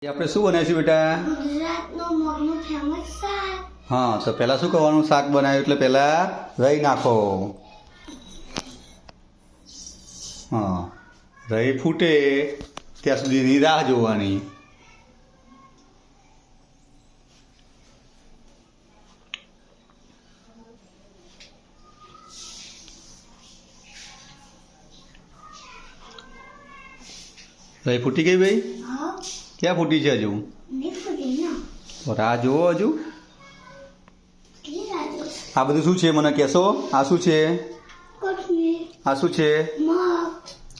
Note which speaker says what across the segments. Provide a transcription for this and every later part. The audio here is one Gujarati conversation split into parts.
Speaker 1: આપણે શું બનાવીશું બેટા?
Speaker 2: ગુજરાતનું મગનું ફેમસ શાક.
Speaker 1: હા, તો પહેલા શું કરવાનું? શાક બનાવ્યું એટલે પહેલા રાઈ નાખો. હા, રાઈ ફૂટે ત્યાં સુધીની રાહ જોવાની. રાઈ ફૂટી ગઈ ભાઈ?
Speaker 2: હા,
Speaker 1: ક્યાં ફૂટી છે હજુ?
Speaker 2: નહીં ફૂટી ને.
Speaker 1: તો રાહ જુઓ હજુ.
Speaker 2: કેટલી રાજો?
Speaker 1: આ બધું શું છે મને કહેશો? આ શું છે?
Speaker 2: કોથમીર,
Speaker 1: આ શું છે?
Speaker 2: મગ,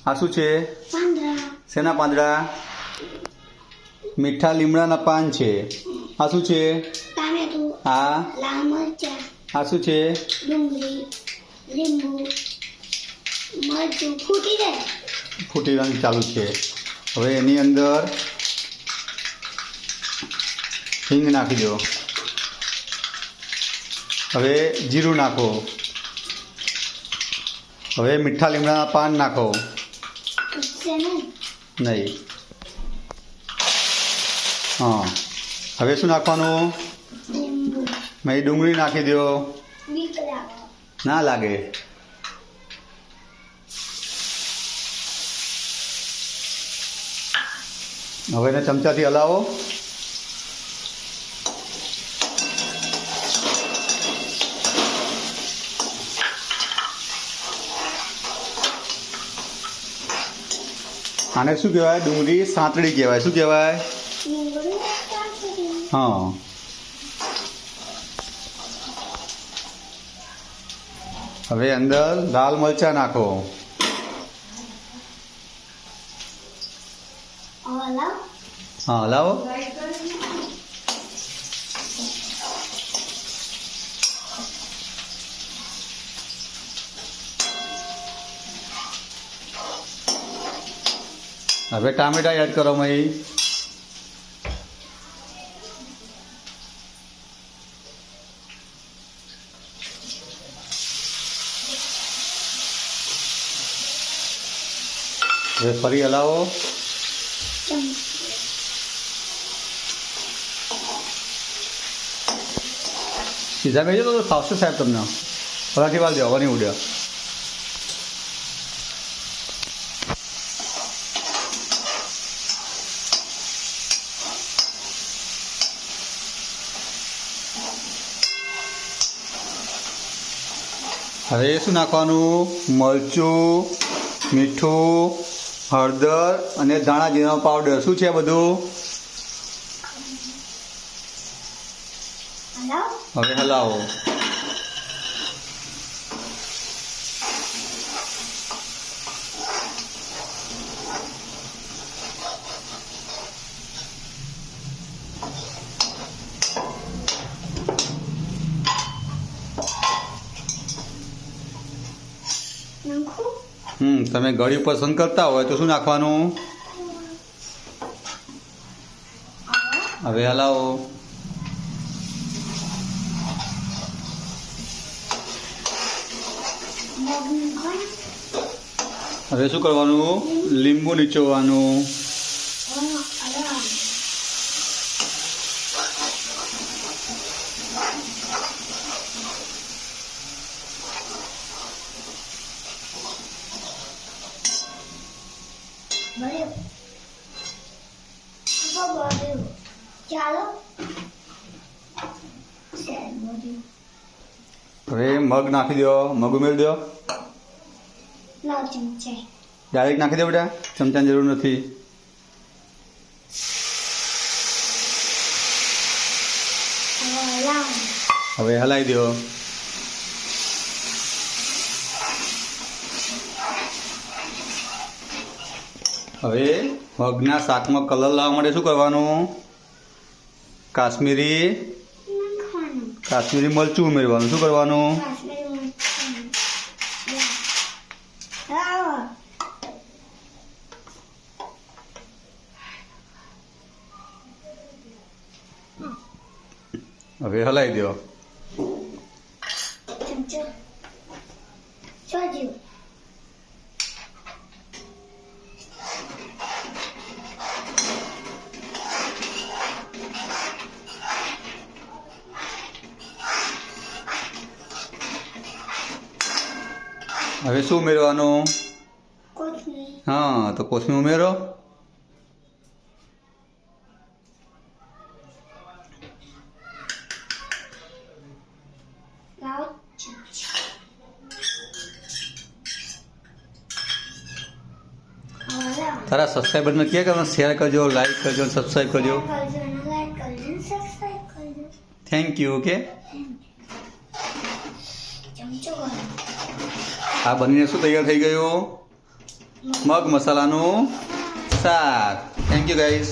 Speaker 1: આ શું છે?
Speaker 2: પાંદડા,
Speaker 1: શેના પાંદડા? મીઠા લીમડાના પાન છે. આ શું છે?
Speaker 2: ટામેટું,
Speaker 1: આ
Speaker 2: લાલ મરચાં,
Speaker 1: આ શું છે?
Speaker 2: ડુંગળી, લીંબુ, મરચું ફૂટી જાય.
Speaker 1: ફૂટીવાનું ચાલુ છે. હવે એની અંદર હિંગ નાખી દો. હવે જીરું નાખો. હવે મીઠા લીમડાના પાન નાખો.
Speaker 2: ઉઠશે નહીં.
Speaker 1: નહીં. હા, હવે શું નાખવાનું?
Speaker 2: લીંબુ.
Speaker 1: મેં ડુંગળી નાખી દો.
Speaker 2: બીક લાગે.
Speaker 1: ના લાગે. હવે એને ચમચાથી હલાવો. આને શું કહેવાય? ડુંગળી સાંતળી કહેવાય. શું કહેવાય?
Speaker 2: ડુંગળી નાખી.
Speaker 1: હા. હવે અંદર લાલ મરચાં નાખો.
Speaker 2: ઓલા
Speaker 1: હા, હલાવો. હવે ટામેટા એડ કરો મય. હવે ફરી હલાવો. સીધા બેસજો તો ફાવશે સાહેબ તમને. હવાથી વાળ દો, હવા નહીં ઉડ્યો. હવે શું નાખવાનું? મરચું, મીઠું, હળદર અને ધાણા જીરાનો પાવડર. શું છે આ બધું?
Speaker 2: હલાવ.
Speaker 1: હવે હલાવો.
Speaker 2: નાખું.
Speaker 1: તમે ગળી પસંદ કરતા હોય તો શું નાખવાનું? હવે હલાવો.
Speaker 2: મગનું ખણ.
Speaker 1: હવે શું કરવાનું? લીંબુ નીચોવાનું.
Speaker 2: હલાવ. બરાબર. બરાબર. ચાલો.
Speaker 1: હવે મગ નાખી દો. મગ ઉમેરી દો.
Speaker 2: લાવ ચમચે.
Speaker 1: ડાયરેક્ટ નાખી દો બેટા, ચમચાની જરૂર નથી.
Speaker 2: લાવ.
Speaker 1: હવે હલાવી દો. હવે મગના શાકમાં કલર લાવવા માટે શું કરવાનું? કાશ્મીરી
Speaker 2: નાખવાનું.
Speaker 1: કાશ્મીરી મરચું ઉમેરવાનું. શું કરવાનું?
Speaker 2: કાશ્મીરી મરચાં. લાવ.
Speaker 1: હવે હલાવી દો.
Speaker 2: ચમચો. ચોજ્યું.
Speaker 1: હવે શું ઉમેરવાનું?
Speaker 2: કોથમીર.
Speaker 1: હા, તો કોથમીર ઉમેરો.
Speaker 2: લાવ ચમચી. હવે લાવ.
Speaker 1: તારા સબસ્ક્રાઈબરને કહે કે શેર કરજો, લાઈક કરજો, સબસ્ક્રાઈબ કરજો.
Speaker 2: કરજો અને લાઈક કરજો અને સબસ્ક્રાઇબ કરજો.
Speaker 1: Thank you. ઓકે,
Speaker 2: ચમચો ભરો.
Speaker 1: આ બનીને શું તૈયાર થઈ ગયું? મગ મસાલાનું શાક. Thank you guys.